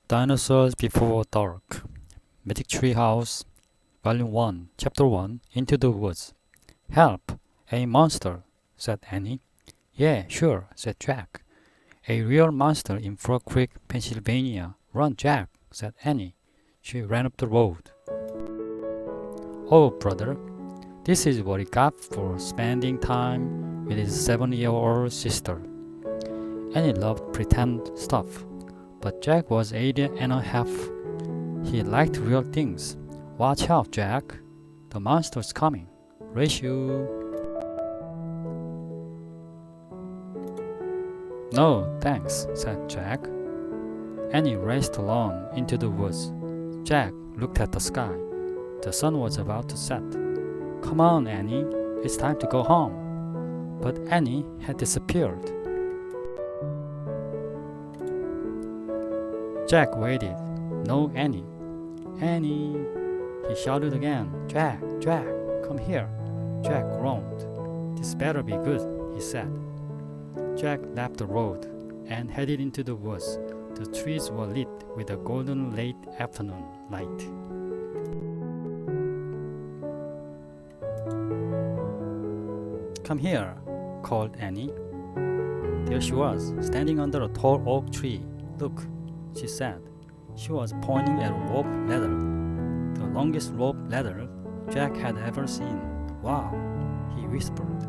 Dinosaurs Before Dark, 매직트리하우스, Volume 1, Chapter 1, Into the Woods. Help! A monster, said Annie. Yeah, sure, said Jack. A real monster in Frog Creek, Pennsylvania. Run, Jack, said Annie. She ran up the road. Oh, brother, this is what he got for spending time with his 7-year-old sister. Annie loved pretend stuff, but Jack was 8.5. He liked real things. Watch out, Jack. The monster's coming. Ratio. No, thanks, said Jack. Annie raced along into the woods. Jack looked at the sky. The sun was about to set. Come on, Annie. It's time to go home. But Annie had disappeared. Jack waited. No Annie. Annie! He shouted again. Jack, Jack, come here. Jack groaned. This better be good, he said. Jack left the road and headed into the woods. The trees were lit with a golden late afternoon light. Come here, called Annie. There she was, standing under a tall oak tree. Look, she said. She was pointing at a rope ladder, the longest rope ladder Jack had ever seen. Wow, he whispered.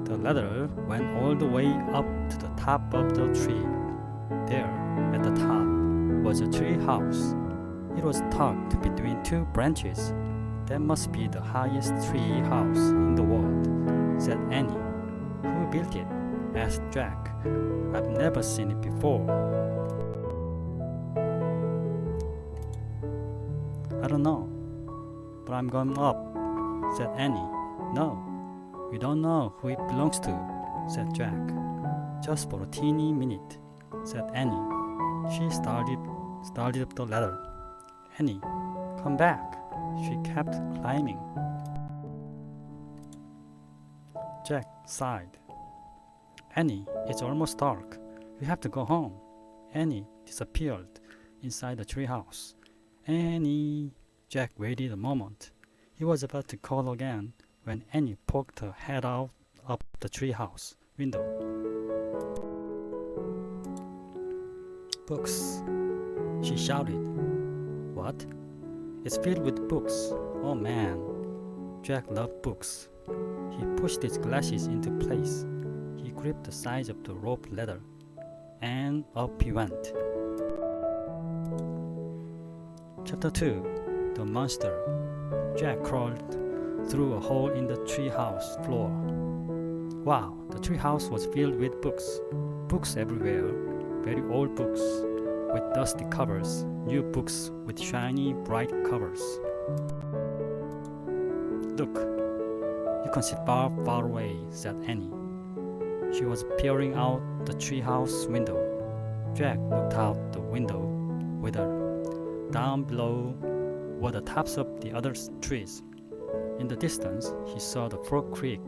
The ladder went all the way up to the top of the tree. There, at the top, was a tree house. It was tucked between two branches. That must be the highest tree house in the world, said Annie. Who built it? Asked Jack. I've never seen it before. I don't know, but I'm going up, said Annie. No, we don't know who it belongs to, said Jack. Just for a teeny minute, said Annie. She started up the ladder. Annie, come back. She kept climbing. Jack sighed. Annie, it's almost dark. We have to go home. Annie disappeared inside the treehouse. Annie. Jack waited a moment. He was about to call again when Annie poked her head out of the treehouse window. Books, she shouted. What? It's filled with books. Oh man. Jack loved books. He pushed his glasses into place. He gripped the sides of the rope ladder, and up he went. Chapter 2, The Monster. Jack crawled through a hole in the treehouse floor. Wow, the treehouse was filled with books. Books everywhere, very old books with dusty covers, new books with shiny, bright covers. Look, you can see far, far away, said Annie. She was peering out the treehouse window. Jack looked out the window with her. Down below were the tops of the other trees. In the distance, he saw the Frog Creek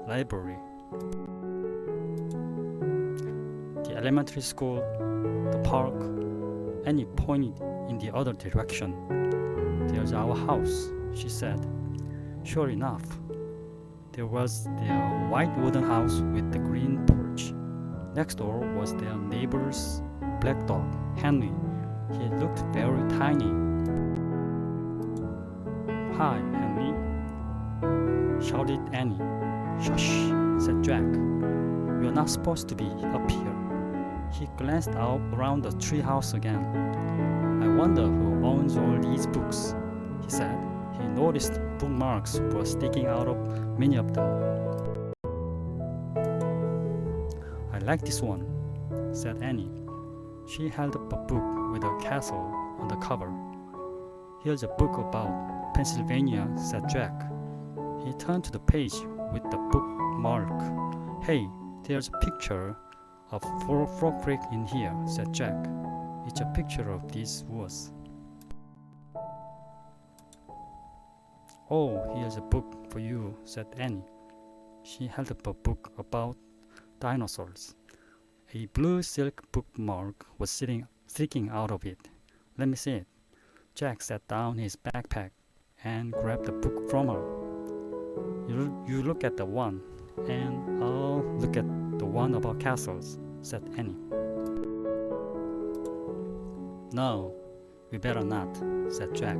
Library, the elementary school, the park. Annie pointed in the other direction. There's our house, she said. Sure enough, there was their white wooden house with the green porch. Next door was their neighbor's black dog, Henry. He looked very tiny. Hi, Henry, shouted Annie. Shush, said Jack. We're not supposed to be up here. He glanced out around the treehouse again. I wonder who owns all these books, he said. He noticed bookmarks were sticking out of many of them. I like this one, said Annie. She held up a book with a castle on the cover. Here's a book about Pennsylvania, said Jack. He turned to the page with the bookmark. Hey, there's a picture of Frog Creek in here, said Jack. It's a picture of these woods. Oh, here's a book for you, said Annie. She held up a book about dinosaurs. A blue silk bookmark was sticking out of it. "Let me see it." Jack set down his backpack and grabbed the book from her. You look at the one, and I'll look at the one about castles," said Annie. "No, we better not," said Jack.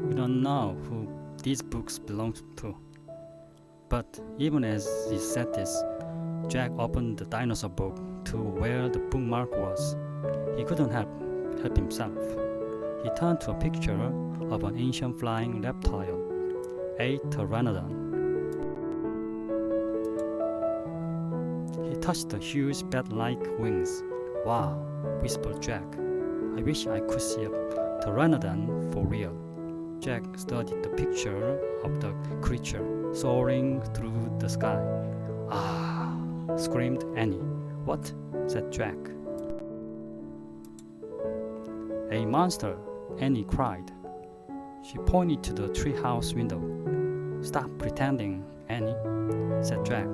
"We don't know who these books belong to." But even as he said this, Jack opened the dinosaur book to where the bookmark was. He couldn't help himself. He turned to a picture of an ancient flying reptile, a Pteranodon. He touched the huge bat-like wings. "Wow," whispered Jack. "I wish I could see a Pteranodon for real." Jack studied the picture of the creature soaring through the sky. "Ah!" screamed Annie. "What?" said Jack. "A monster!" Annie cried. She pointed to the treehouse window. "Stop pretending, Annie," said Jack.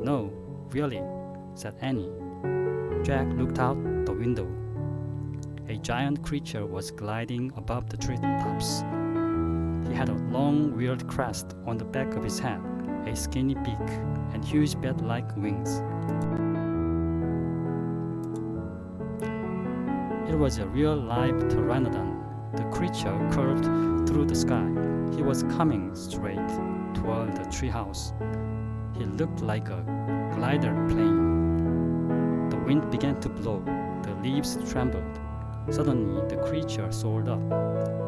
"No, really," said Annie. Jack looked out the window. A giant creature was gliding above the treetops. He had a long, weird crest on the back of his head, a skinny beak, and huge bat-like wings. It was a real live Pteranodon. The creature curved through the sky. He was coming straight toward the treehouse. He looked like a glider plane. The wind began to blow. The leaves trembled. Suddenly, the creature soared up,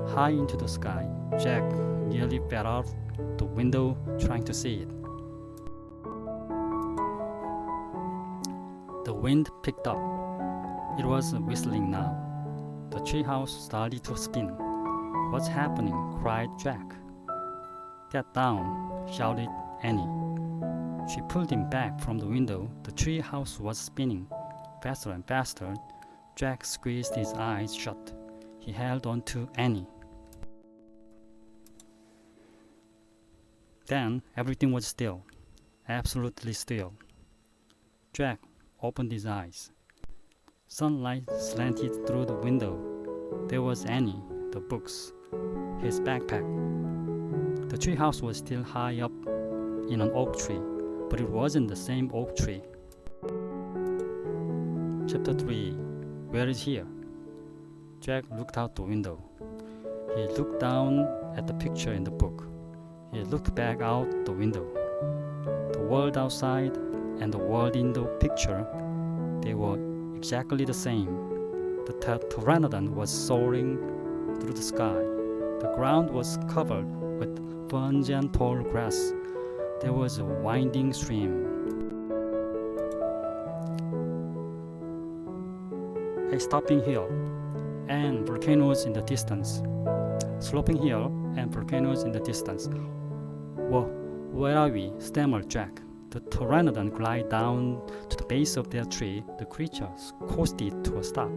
high into the sky. Jack nearly fell out the window trying to see it. The wind picked up. It was whistling now. The treehouse started to spin. "What's happening?" cried Jack. "Get down," shouted Annie. She pulled him back from the window. The treehouse was spinning faster and faster. Jack squeezed his eyes shut. He held on to Annie. Then everything was still, absolutely still. Jack opened his eyes. Sunlight slanted through the window. There was Annie, the books, his backpack. The treehouse was still high up in an oak tree, but it wasn't the same oak tree. Chapter 3. Where is here? Jack looked out the window. He looked down at the picture in the book. He looked back out the window. The world outside and the world in the picture, they were exactly the same. The Pteranodon was soaring through the sky. The ground was covered with ferns and tall grass. There was a winding stream. A stopping hill and volcanoes in the distance. Sloping hill and volcanoes in the distance. Where are we?" stammered Jack. The Pteranodon glided down to the base of their tree. The creature coasted to a stop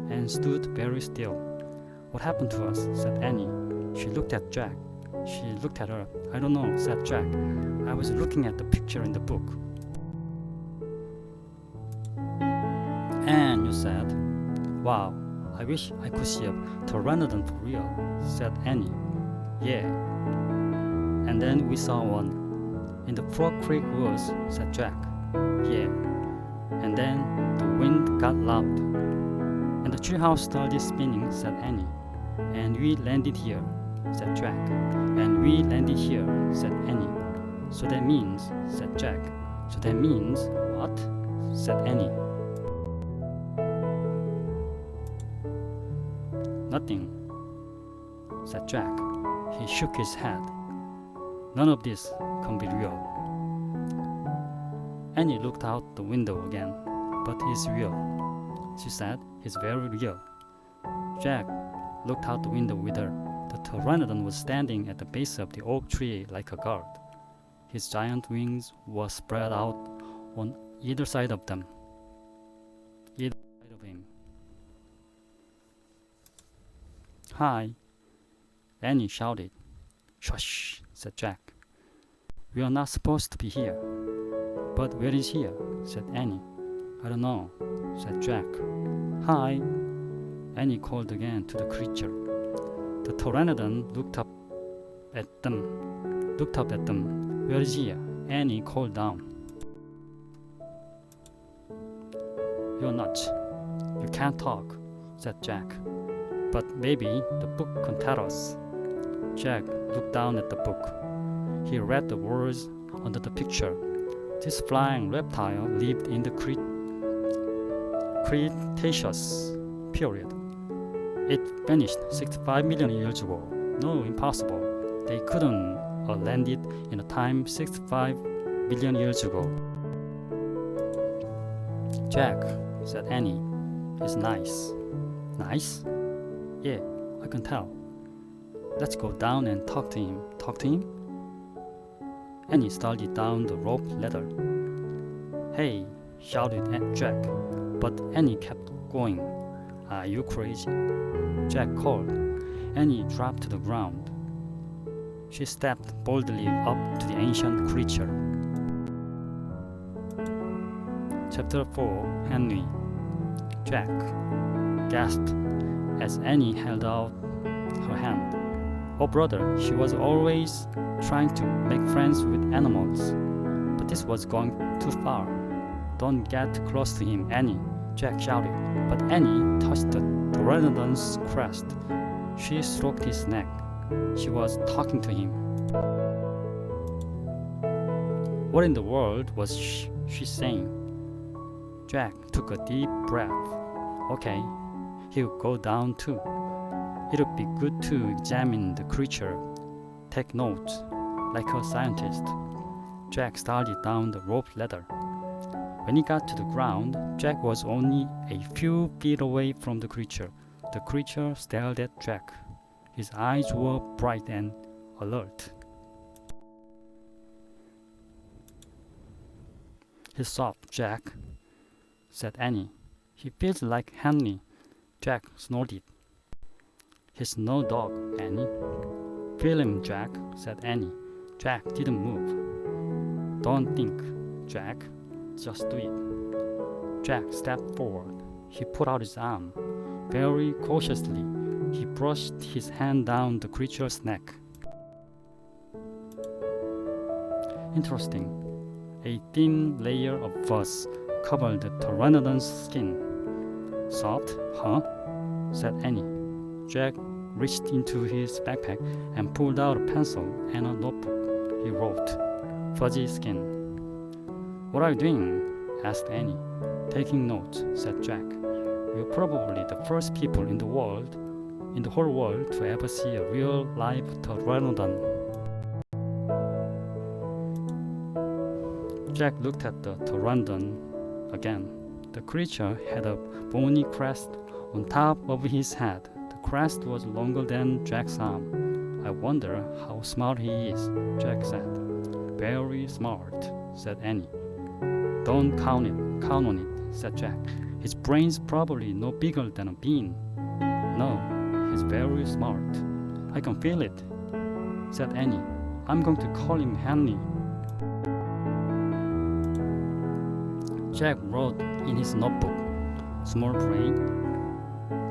and stood very still. "What happened to us?" said Annie. She looked at Jack. She looked at her. "I don't know," said Jack. "I was looking at the picture in the book." "And you said, 'Wow, I wish I could see a Pteranodon for real,'" said Annie. "Yeah. And then we saw one in the Frog Creek woods," said Jack. "Yeah. And then the wind got loud. And the treehouse started spinning," said Annie. "And we landed here," said Jack. "And we landed here," said Annie. "So that means," said Jack. "So that means what?" said Annie. "Nothing," said Jack. He shook his head. "None of this can be real." Annie looked out the window again. "But he's real," she said. "He's very real." Jack looked out the window with her. The Pteranodon was standing at the base of the oak tree like a guard. His giant wings were spread out on either side of them. Either side of him. "Hi," Annie shouted. "Shush," said Jack. "We are not supposed to be here." "But where is here?" said Annie. "I don't know," said Jack. Hi, Annie called again to the creature. The Pteranodon looked up at them. Where is he? Annie called down. You're nuts. You can't talk, said Jack. But maybe the book can tell us. Jack looked down at the book. He read the words under the picture. This flying reptile lived in the Cretaceous period. It vanished 65 million years ago. No, impossible. They couldn't land it in a time 65 million years ago. Jack, said Annie, is nice. Nice? Yeah, I can tell. Let's go down and talk to him. Talk to him? Annie started down the rope ladder. Hey, shouted Jack, but Annie kept going. Are you crazy? Jack called. Annie dropped to the ground. She stepped boldly up to the ancient creature. Chapter 4, Henry. Jack gasped as Annie held out her hand. Oh brother, she was always trying to make friends with animals. But this was going too far. Don't get too close to him, Annie, Jack shouted. But Annie touched the Pteranodon's crest. She stroked his neck. She was talking to him. What in the world was she saying? Jack took a deep breath. Okay, he'll go down too. It would be good to examine the creature, take notes, like a scientist. Jack started down the rope ladder. When he got to the ground, Jack was only a few feet away from the creature. The creature stared at Jack. His eyes were bright and alert. He's soft, Jack, said Annie. He feels like Henry. Jack snorted. He's no dog, Annie. Feel him, Jack, said Annie. Jack didn't move. Don't think, Jack. Just do it. Jack stepped forward. He put out his arm. Very cautiously, he brushed his hand down the creature's neck. Interesting. A thin layer of fuzz covered the Pteranodon's skin. Soft, huh? Said Annie. Jack reached into his backpack and pulled out a pencil and a notebook. He wrote, "Fuzzy skin." "What are you doing?" asked Annie. "Taking notes," said Jack. "We're probably the first people in the whole world to ever see a real live Pteranodon." Jack looked at the Pteranodon again. The creature had a bony crest on top of his head. The crest was longer than Jack's arm. "I wonder how smart he is," Jack said. "Very smart," said Annie. "Don't count on it," said Jack. "His brain's probably no bigger than a bean." "No, he's very smart. I can feel it," said Annie. "I'm going to call him Henry." Jack wrote in his notebook, "Small brain."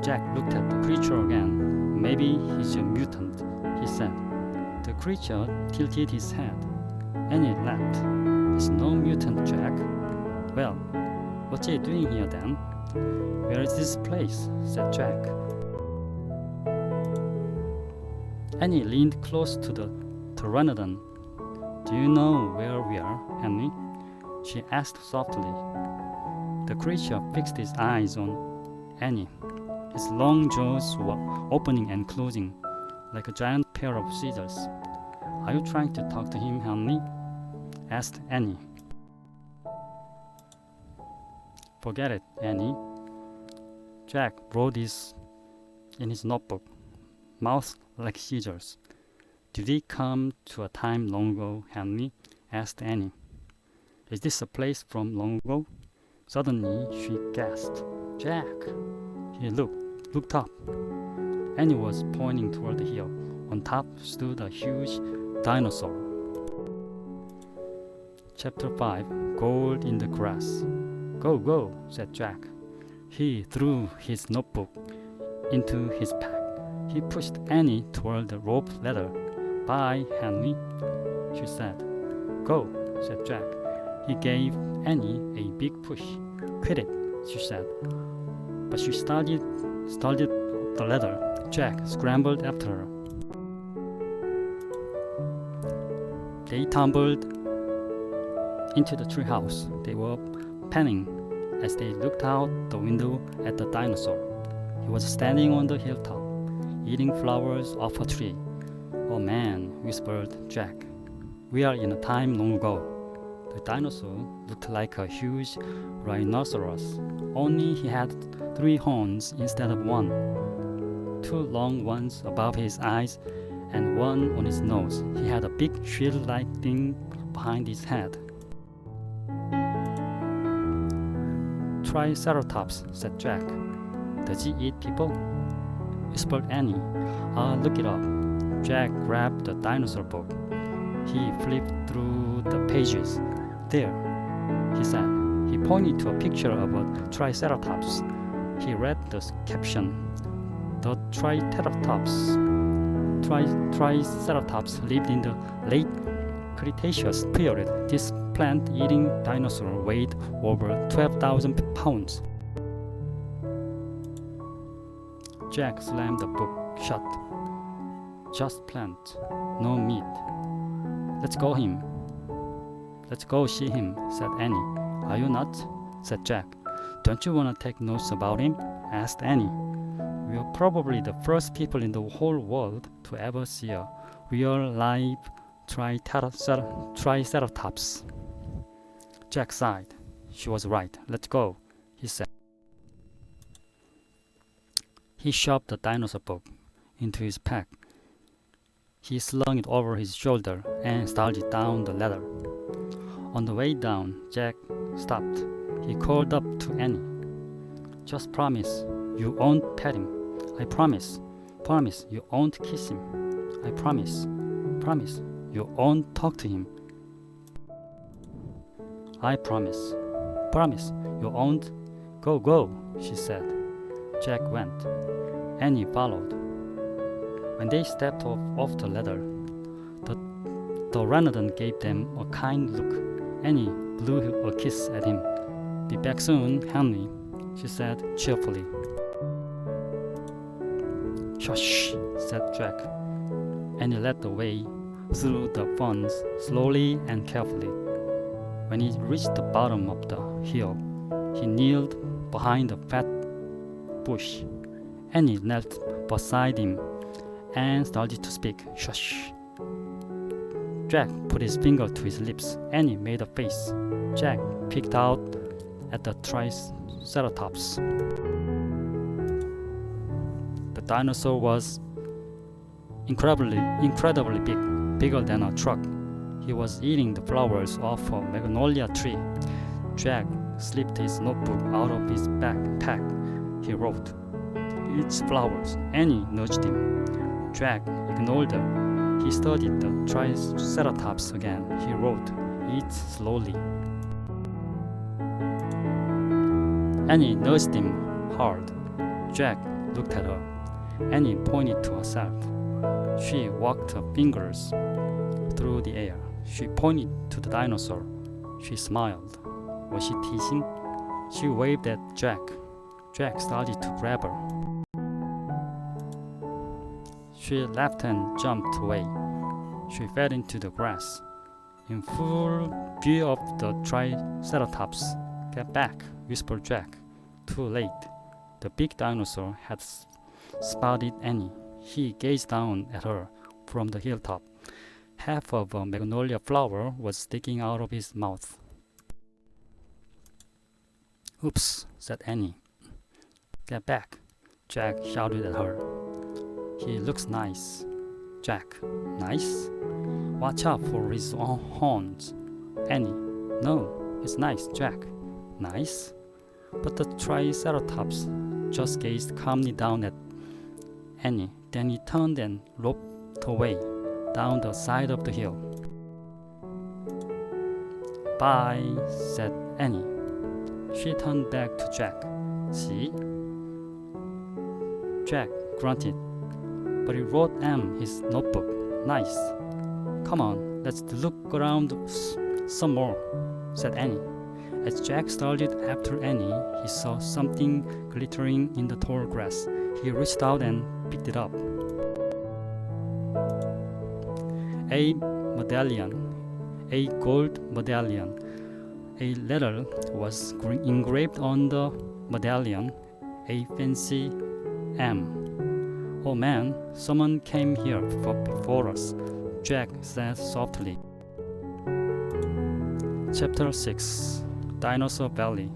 Jack looked at the creature again. "Maybe he's a mutant," he said. The creature tilted his head. Annie laughed. "He's no mutant, Jack." "Well, what's he doing here then?" "Where is this place?" said Jack. Annie leaned close to the Pteranodon. "Do you know where we are, Henry?" she asked softly. The creature fixed his eyes on Annie. His long jaws were opening and closing like a giant pair of scissors. "Are you trying to talk to him, Henry?" asked Annie. "Forget it, Annie." Jack wrote this in his notebook, mouth like scissors. "Did he come to a time long ago, Henry?" asked Annie. "Is this a place from long ago?" Suddenly she gasped. "Jack!" He looked up. Annie was pointing toward the hill. On top stood a huge dinosaur. Chapter 5, Gold in the Grass. Go, said Jack. He threw his notebook into his pack. He pushed Annie toward the rope ladder. "Bye, Henry," she said. "Go," said Jack. He gave Annie a big push. "Quit it," she said. But she started the ladder. Jack scrambled after her. They tumbled into the treehouse. They were panting as they looked out the window at the dinosaur. He was standing on the hilltop, eating flowers off a tree. "Oh man," whispered Jack. "We are in a time long ago." The dinosaur looked like a huge rhinoceros, only he had 3 horns instead of 1. 2 long ones above his eyes and 1 on his nose. He had a big shield-like thing behind his head. "Triceratops," said Jack. "Does he eat people?" whispered Annie. "I'll look it up." Jack grabbed the dinosaur book. He flipped through the pages. "There," he said. He pointed to a picture of a triceratops. He read the caption. "The Triceratops lived in the late Cretaceous period. This plant-eating dinosaur weighed over 12,000 pounds." Jack slammed the book shut. "Just plant, no meat. Let's go see him," said Annie. "Are you nuts?" said Jack. "Don't you want to take notes about him?" asked Annie. "We are probably the first people in the whole world to ever see a real live Triceratops." Jack sighed. "She was right. Let's go," he said. He shoved the dinosaur book into his pack. He slung it over his shoulder and started down the ladder. On the way down, Jack stopped. He called up to Annie. "Just promise you won't pet him. I promise. Promise you won't kiss him. I promise. Promise you won't talk to him. I promise. Promise you won't." "Go, go," she said. Jack went. Annie followed. When they stepped off the ladder, the Pteranodon gave them a kind look. Annie blew a kiss at him. "Be back soon, Henry," she said cheerfully. "Shush," said Jack. Annie led the way through the ferns slowly and carefully. When he reached the bottom of the hill, he kneeled behind a fat bush. Annie knelt beside him and started to speak. "Shush." Jack put his finger to his lips. Annie made a face. Jack peeked out at the Triceratops. The dinosaur was incredibly big, bigger than a truck. He was eating the flowers off a magnolia tree. Jack slipped his notebook out of his backpack. He wrote, "Eats flowers." Annie nudged him. Jack ignored her. He studied the Triceratops again. He wrote, "Eats slowly." Annie nudged him hard. Jack looked at her. Annie pointed to herself. She walked her fingers through the air. She pointed to the dinosaur. She smiled. Was she teasing? She waved at Jack. Jack started to grab her. She laughed and jumped away. She fell into the grass. In full view of the Triceratops. "Get back," whispered Jack. Too late. The big dinosaur had spotted Annie. He gazed down at her from the hilltop. Half of a magnolia flower was sticking out of his mouth. "Oops," said Annie. "Get back," Jack shouted at her. "He looks nice." Jack, "Nice? Watch out for his horns." Annie, "No, it's nice, Jack." "Nice?" But the Triceratops just gazed calmly down at Annie. Then he turned and loped away down the side of the hill. "Bye," said Annie. She turned back to Jack. See? Jack grunted, but he wrote M his notebook. Nice. Come on, let's look around some more, said Annie. As Jack started after Annie, he saw something glittering in the tall grass. He reached out and picked it up. A medallion, a gold medallion. A letter was engraved on the medallion, a fancy M. Oh man, someone came here before us, Jack said softly. Chapter 6, Dinosaur Valley.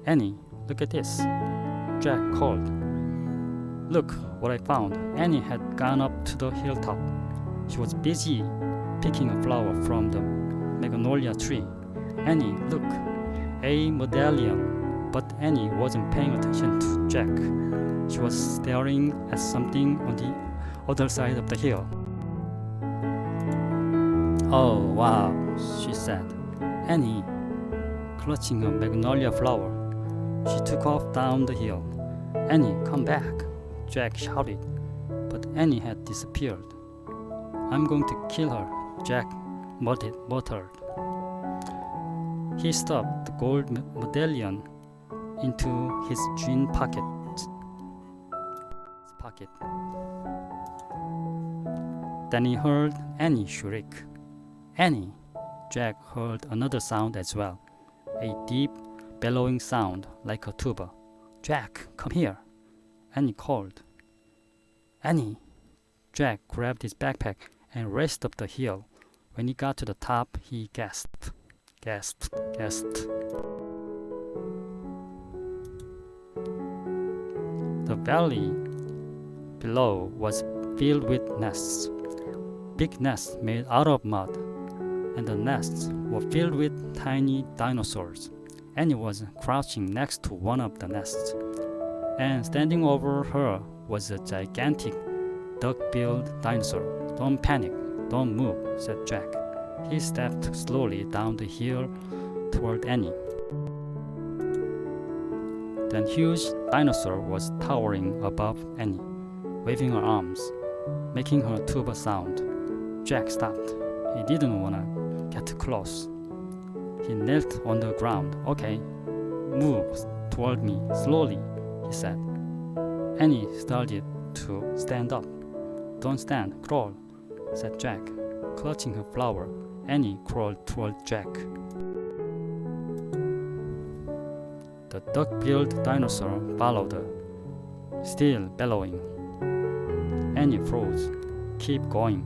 Annie, look at this, Jack called. Look what I found. Annie had gone up to the hilltop. She was busy picking a flower from the magnolia tree. Annie, look, a medallion. But Annie wasn't paying attention to Jack. She was staring at something on the other side of the hill. Oh, wow, she said. Annie, clutching a magnolia flower. She took off down the hill. Annie, come back, Jack shouted. But Annie had disappeared. I'm going to kill her, Jack muttered. He stuffed the gold medallion into his jean pocket. Then he heard Annie shriek. Annie! Jack heard another sound as well, a deep, bellowing sound like a tuba. Jack, come here! Annie called. Annie! Jack grabbed his backpack and raced up the hill. When he got to the top, he gasped. The valley below was filled with nests, big nests made out of mud, and the nests were filled with tiny dinosaurs. Annie was crouching next to one of the nests, and standing over her was a gigantic duck-billed dinosaur. Don't panic, don't move, said Jack. He stepped slowly down the hill toward Annie. The huge dinosaur was towering above Annie, waving her arms, making her tuba sound. Jack stopped. He didn't want to get too close. He knelt on the ground. Okay, move toward me slowly, he said. Annie started to stand up. Don't stand, crawl, said Jack. Clutching her flower, Annie crawled toward Jack. The duck-billed dinosaur followed her, still bellowing. Annie froze. Keep going,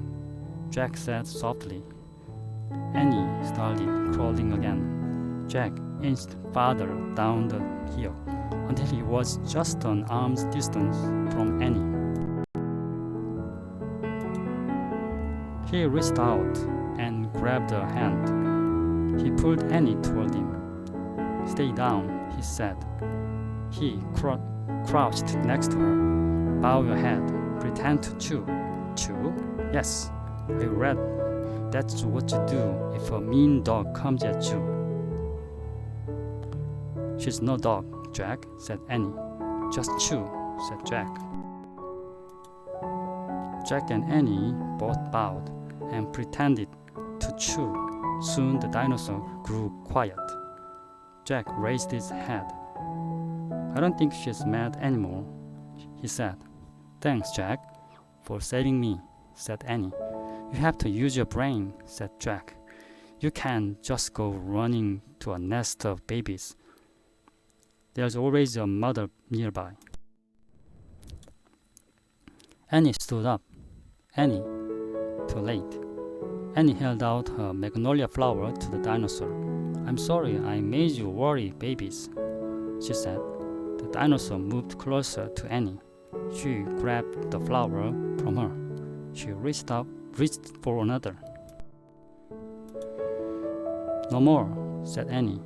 Jack said softly. Annie started crawling again. Jack inched farther down the hill until he was just an arm's distance from Annie. He reached out and grabbed her hand. He pulled Annie toward him. Stay down, he said. He crouched next to her. Bow your head. Pretend to chew. Chew? Yes. I read that's what you do if a mean dog comes at you. She's no dog, Jack, said Annie. Just chew, said Jack. Jack and Annie both bowed and pretended to chew. Soon the dinosaur grew quiet. Jack raised his head. I don't think she's mad anymore, he said. Thanks, Jack, for saving me, said Annie. You have to use your brain, said Jack. You can't just go running to a nest of babies. There's always a mother nearby. Annie stood up. Annie, too late. Annie held out her magnolia flower to the dinosaur. I'm sorry I made you worry, babies, she said. The dinosaur moved closer to Annie. She grabbed the flower from her. She reached for another. No more, said Annie.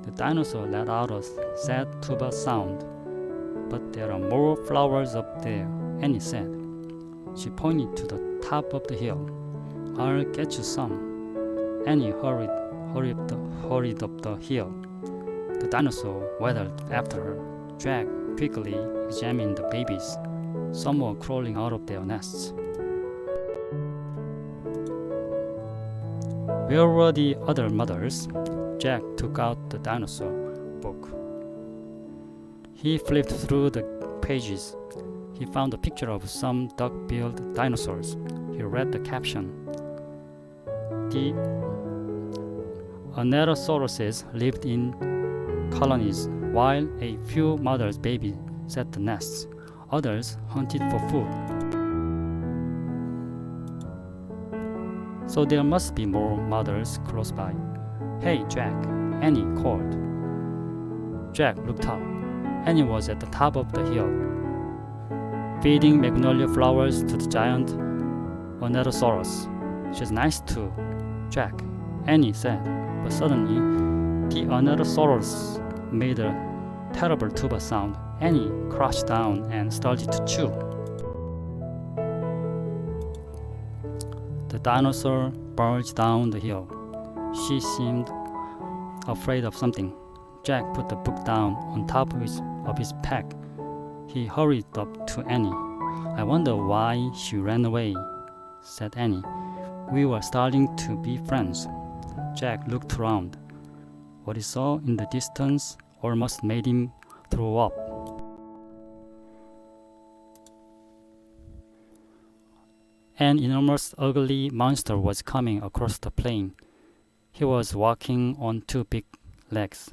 The dinosaur let out a sad tuba sound. But there are more flowers up there, Annie said. She pointed to the top of the hill. I'll get you some. Annie hurried up the hill. The dinosaur waddled after her. Jack quickly examined the babies. Some were crawling out of their nests. Where were the other mothers? Jack took out the dinosaur book. He flipped through the pages. He found a picture of some duck-billed dinosaurs. He read the caption. The Anatosauruses lived in colonies, while a few mothers' babies set the nests. Others hunted for food. So there must be more mothers close by. Hey, Jack, Annie called. Jack looked up. Annie was at the top of the hill, feeding magnolia flowers to the giant Anatosaurus. She's nice too, Jack, Annie said. But suddenly, the Anatosaurus made a terrible tuba sound. Annie crouched down and started to chew. The dinosaur barged down the hill. She seemed afraid of something. Jack put the book down on top of his pack. He hurried up to Annie. I wonder why she ran away, said Annie. We were starting to be friends. Jack looked around. What he saw in the distance almost made him throw up. An enormous, ugly monster was coming across the plain. He was walking on two big legs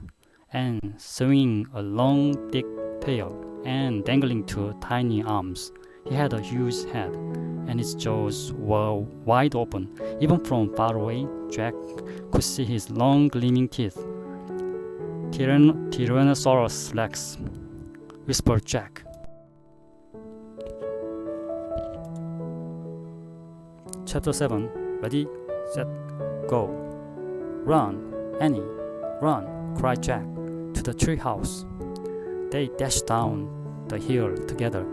and swinging a long, thick tail and dangling two tiny arms. He had a huge head, and his jaws were wide open. Even from far away, Jack could see his long, gleaming teeth. Tyrannosaurus Rex, whispered Jack. Chapter 7. Ready, set, go. Run, Annie, run, cried Jack, to the treehouse. They dashed down the hill together,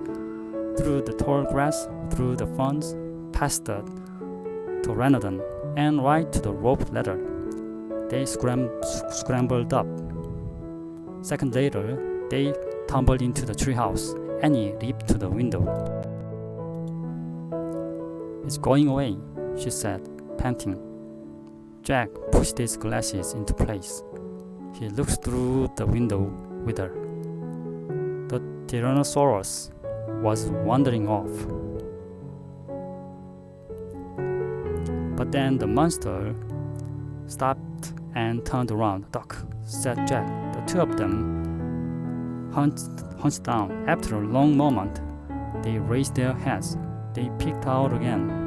through the tall grass, through the ferns, past the Pteranodon, and right to the rope ladder. They scrambled up. Second later, they tumbled into the treehouse. Annie leaped to the window. It's going away, she said, panting. Jack pushed his glasses into place. He looked through the window with her. The Tyrannosaurus was wandering off. But then the monster stopped and turned around. Duck, said Jack. The two of them hunched down. After a long moment, they raised their heads. They peeked out again.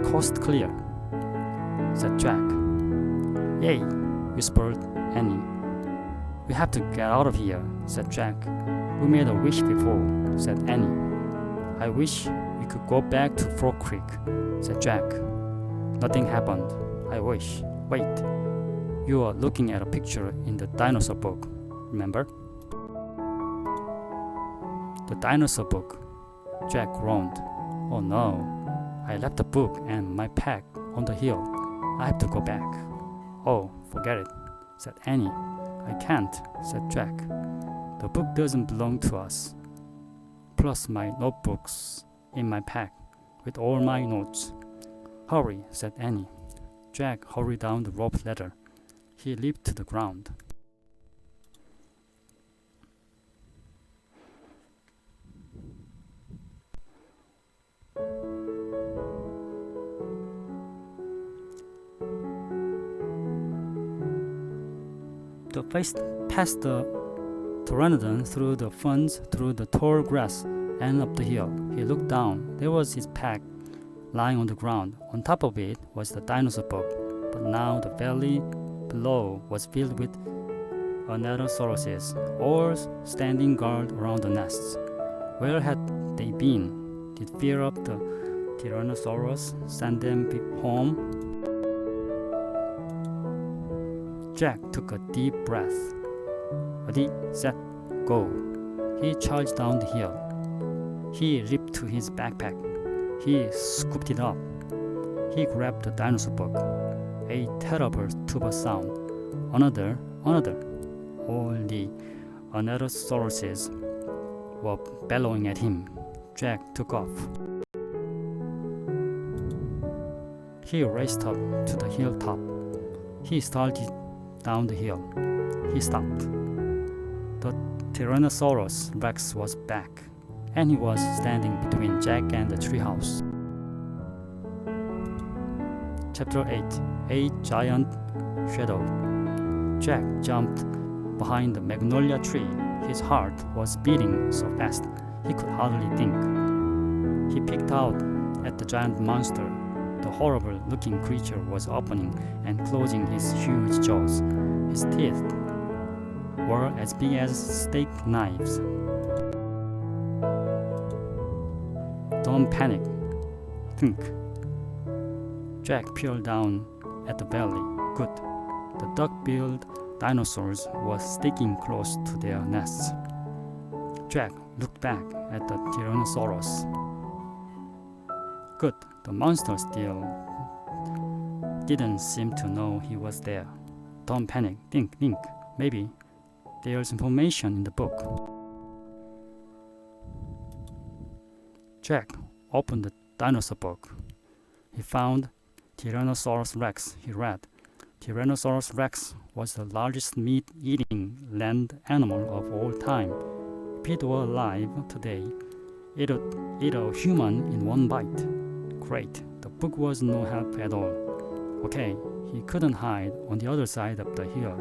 Coast clear, said Jack. Yay, whispered Annie. We have to get out of here, said Jack. We made a wish before, said Annie. I wish we could go back to Frog Creek, said Jack. Nothing happened. I wish. Wait, you are looking at a picture in the dinosaur book, remember? The dinosaur book, Jack groaned. Oh no, I left the book and my pack on the hill. I have to go back. Oh, forget it, said Annie. I can't, said Jack. The book doesn't belong to us. Plus my notebooks in my pack with all my notes. Hurry, said Annie. Jack hurried down the rope ladder. He leaped to the ground. The face passed the Pteranodon through the ferns, through the tall grass, and up the hill. He looked down. There was his pack lying on the ground. On top of it was the dinosaur book, but now the valley below was filled with Anatosauruses, all standing guard around the nests. Where had they been? Did fear of the Tyrannosaurus send them home? Jack took a deep breath. Ready, set, go. He charged down the hill. He leaped to his backpack. He scooped it up. He grabbed the dinosaur book. A terrible tuba sound. Another. All the Anatosauruses were bellowing at him. Jack took off. He raced up to the hilltop. He started down the hill. He stopped. The Tyrannosaurus Rex was back, and he was standing between Jack and the treehouse. Chapter 8. A Giant Shadow. Jack jumped behind the magnolia tree. His heart was beating so fast he could hardly think. He peeked out at the giant monster. The horrible-looking creature was opening and closing his huge jaws. His teeth were as big as steak knives. Don't panic. Think. Jack peered down at the valley. Good. The duck-billed dinosaurs were sticking close to their nests. Jack looked back at the Tyrannosaurus. Good. The monster still didn't seem to know he was there. Don't panic. Think. Maybe there's information in the book. Jack opened the dinosaur book. He found Tyrannosaurus Rex. He read, Tyrannosaurus Rex was the largest meat-eating land animal of all time. If it were alive today, it would eat a human in one bite. Great. The book was no help at all. Okay, he couldn't hide on the other side of the hill.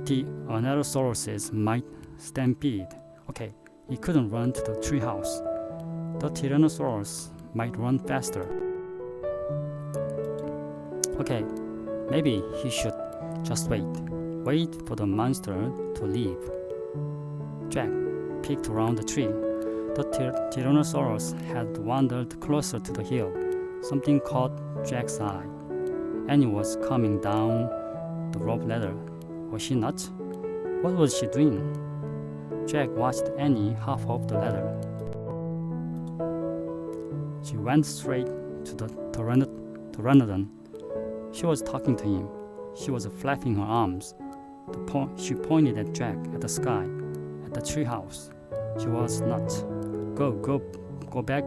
The Anatosauruses might stampede. Okay, he couldn't run to the treehouse. The Tyrannosaurus might run faster. Okay, maybe he should just wait for the monster to leave. Jack peeked around the tree. The Tyrannosaurus had wandered closer to the hill. Something caught Jack's eye. Annie was coming down the rope ladder. Was she nuts? What was she doing? Jack watched Annie hop off the ladder. She went straight to the Pteranodon. She was talking to him. She was flapping her arms. She pointed at Jack, at the sky, at the treehouse. She was nuts. Go back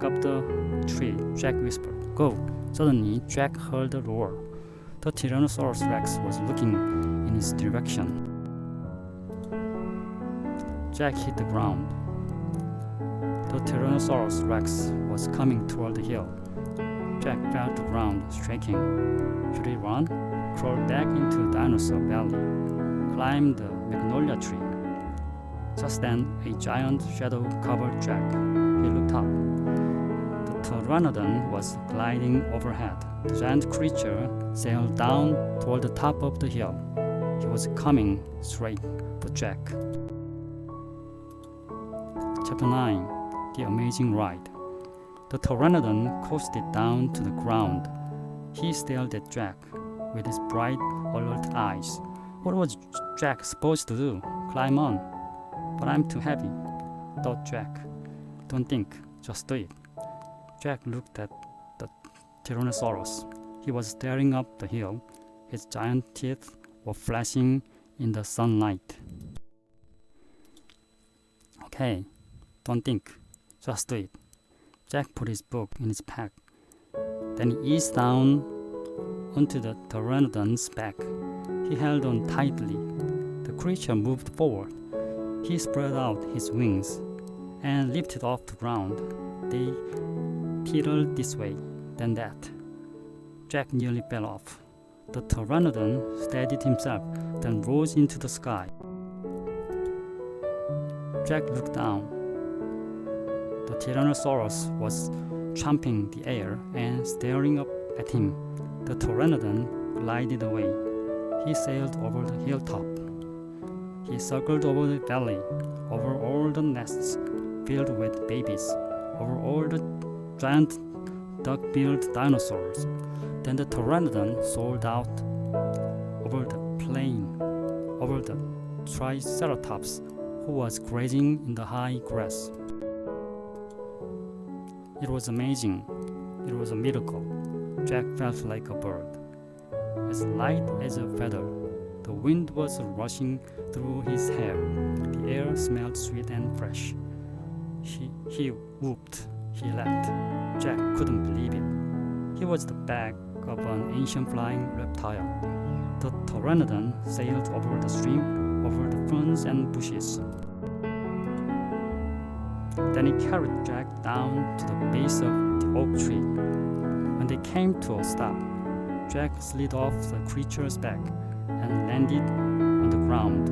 up the tree, Jack whispered. Go. Suddenly, Jack heard a roar. The Tyrannosaurus Rex was looking in his direction. Jack hit the ground. The Tyrannosaurus Rex was coming toward the hill. Jack fell to the ground, shaking. Should he run? Crawl back into Dinosaur Valley? Climb the magnolia tree? Just then, a giant shadow covered Jack. He looked up. The Pteranodon was gliding overhead. The giant creature sailed down toward the top of the hill. He was coming straight for Jack. Chapter 9. The Amazing Ride. The Pteranodon coasted down to the ground. He stared at Jack with his bright, alert eyes. What was Jack supposed to do? Climb on. But I'm too heavy, thought Jack. Don't think, just do it. Jack looked at the Tyrannosaurus. He was staring up the hill. His giant teeth were flashing in the sunlight. Okay, don't think, just do it. Jack put his book in his pack. Then he eased down onto the Pteranodon's back. He held on tightly. The creature moved forward. He spread out his wings and lifted off the ground. They teetered this way, then that. Jack nearly fell off. The Pteranodon steadied himself, then rose into the sky. Jack looked down. The Tyrannosaurus was chomping the air and staring up at him. The Pteranodon glided away. He sailed over the hilltop. He circled over the valley, over all the nests filled with babies, over all the giant duck-billed dinosaurs. Then the Pteranodon soared out over the plain, over the Triceratops, who was grazing in the high grass. It was amazing. It was a miracle. Jack felt like a bird. as light as a feather. The wind was rushing through his hair. The air smelled sweet and fresh. He whooped. He laughed. Jack couldn't believe it. He was the back of an ancient flying reptile. The Pteranodon sailed over the stream, over the ferns and bushes. Then he carried Jack down to the base of the oak tree. When they came to a stop, Jack slid off the creature's back and landed on the ground.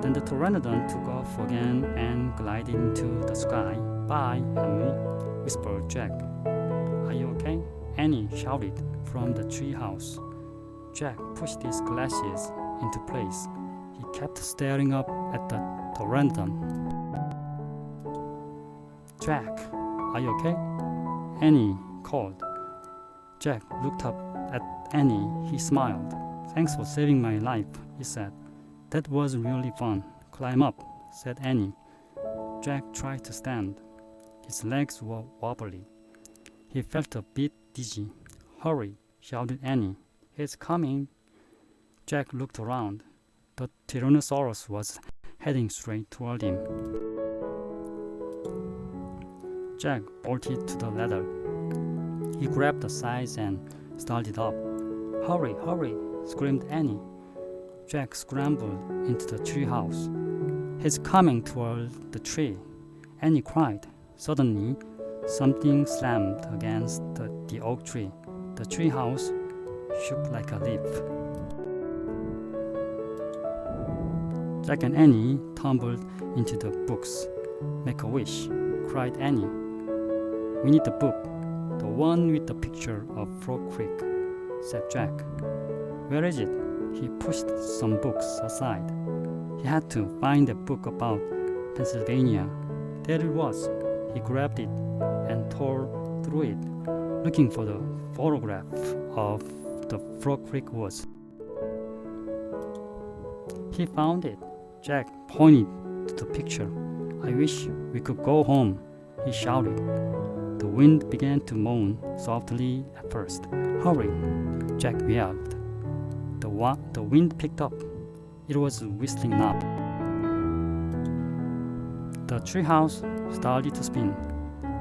Then the Pteranodon took off again and glided into the sky. "Bye, Henry," whispered Jack. "Are you okay?" Annie shouted from the treehouse. Jack pushed his glasses into place. He kept staring up at the Pteranodon. "Jack, are you okay?" Annie called. Jack looked up at Annie. He smiled. "Thanks for saving my life," he said. "That was really fun." "Climb up," said Annie. Jack tried to stand. His legs were wobbly. He felt a bit dizzy. "Hurry," shouted Annie. "He's coming." Jack looked around. The Tyrannosaurus was heading straight toward him. Jack bolted to the ladder. He grabbed the sides and started up. "Hurry, hurry," screamed Annie. Jack scrambled into the treehouse. "He's coming toward the tree," Annie cried. Suddenly, something slammed against the oak tree. The treehouse shook like a leaf. Jack and Annie tumbled into the books. "Make a wish," cried Annie. "We need the book, the one with the picture of Frog Creek," said Jack. "Where is it?" He pushed some books aside. He had to find a book about Pennsylvania. There it was. He grabbed it and tore through it, looking for the photograph of the Frog Creek woods. He found it. Jack pointed to the picture. "I wish we could go home," he shouted. The wind began to moan softly at first. "Hurry," Jack yelled. The wind picked up. It was whistling now. The treehouse started to spin.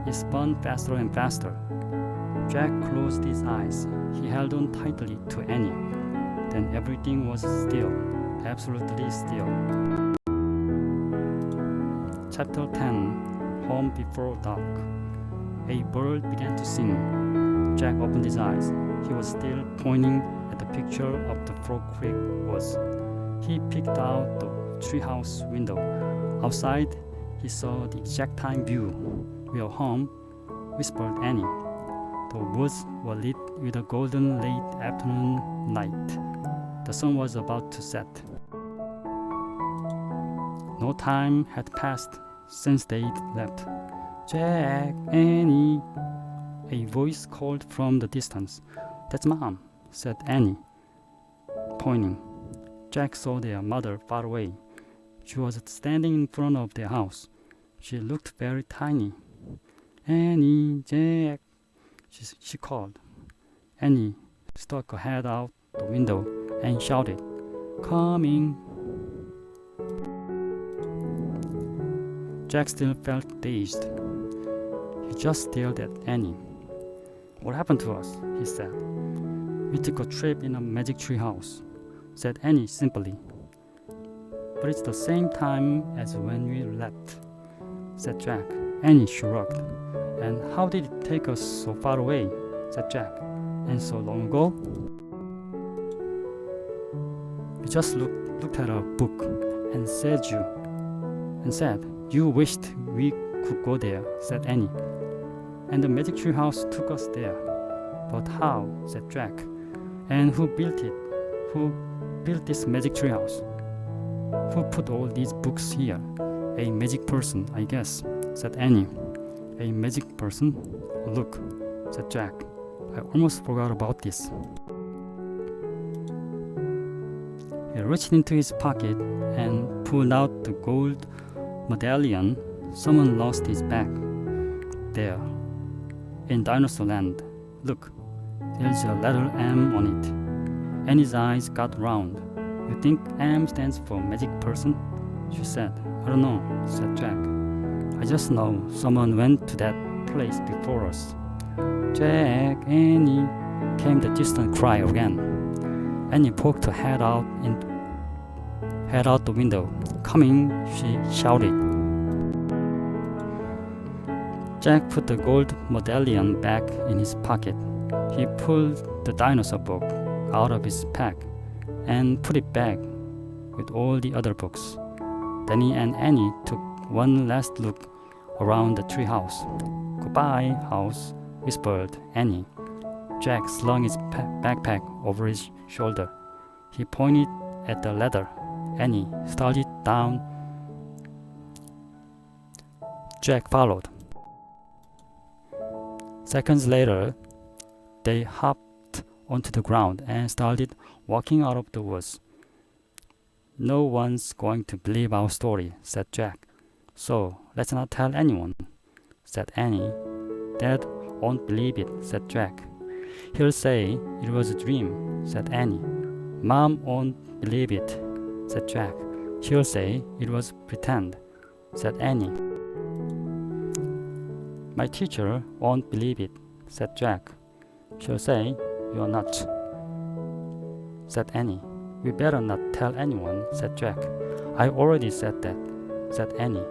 It spun faster and faster. Jack closed his eyes. He held on tightly to Annie. Then everything was still, absolutely still. Chapter 10. Home Before Dark. A bird began to sing. Jack opened his eyes. He was still pointing at the picture of the Frog Creek woods. He peeked out the treehouse window. Outside, he saw the exact time view. "We are home," whispered Annie. The woods were lit with a golden late afternoon light. The sun was about to set. No time had passed since they'd left. "Jack, Annie," a voice called from the distance. "That's Mom," said Annie, pointing. Jack saw their mother far away. She was standing in front of their house. She looked very tiny. "Annie, Jack," she called. Annie stuck her head out the window and shouted, "Coming." Jack still felt dazed. He just stared at Annie. "What happened to us?" he said. "We took a trip in a magic tree house," said Annie simply. "But it's the same time as when we left," said Jack. Annie shrugged. "And how did it take us so far away?" said Jack. "And so long ago?" "We just looked at a book and said you wished we could go there," said Annie. "And the magic tree house took us there." "But how?" said Jack. "And who built it? Who built this magic tree house? Who put all these books here?" "A magic person, I guess," said Annie. "A magic person? Look," said Jack. "I almost forgot about this." He reached into his pocket and pulled out the gold medallion someone lost his bag. "There, in Dinosaur Land. Look, there's a letter M on it." Annie's eyes got round. You think M stands for magic person? She said. I don't know, said Jack. I just know someone went to that place before us. Jack, Annie, came the distant cry again. Annie poked her head out the window. Coming, she shouted. Jack put the gold medallion back in his pocket. He pulled the dinosaur book out of his pack and put it back with all the other books. Then he and Annie took one last look around the treehouse. Goodbye, house, whispered Annie. Jack slung his backpack over his shoulder. He pointed at the ladder. Annie started down. Jack followed. Seconds later, they hopped onto the ground and started walking out of the woods. No one's going to believe our story, said Jack. So let's not tell anyone, said Annie. Dad won't believe it, said Jack. He'll say it was a dream, said Annie. Mom won't believe it, said Jack. She'll say it was pretend, said Annie. My teacher won't believe it, said Jack. She'll say you're nuts, said Annie. We better not tell anyone, said Jack. I already said that, said Annie.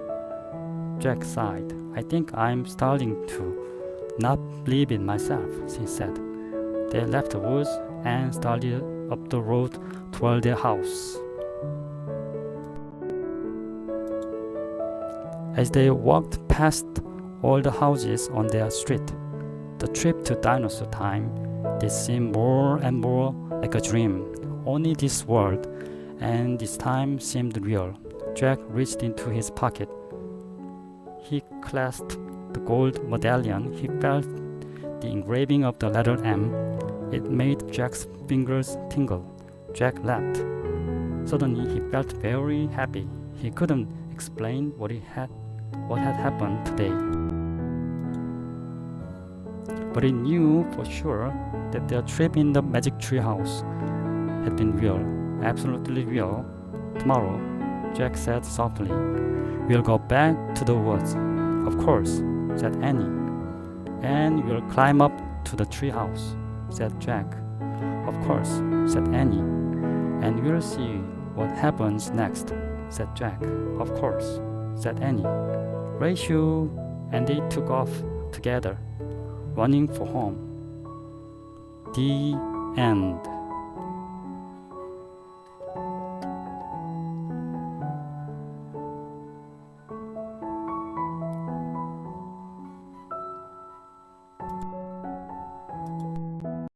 Jack sighed. I think I'm starting to not believe it myself, she said. They left the woods and started up the road toward their house. As they walked past all the houses on their street, the trip to dinosaur time did seem more and more like a dream. Only this world and this time seemed real. Jack reached into his pocket. He clasped the gold medallion. He felt the engraving of the letter M. It made Jack's fingers tingle. Jack laughed. Suddenly he felt very happy. He couldn't explain what had happened today. But he knew for sure that their trip in the magic treehouse had been real, absolutely real. Tomorrow, Jack said softly, we'll go back to the woods. Of course, said Annie. And we'll climb up to the treehouse, said Jack. Of course, said Annie. And we'll see what happens next, said Jack. Of course, said Annie. Ratio, and they took off together, running for home. The end.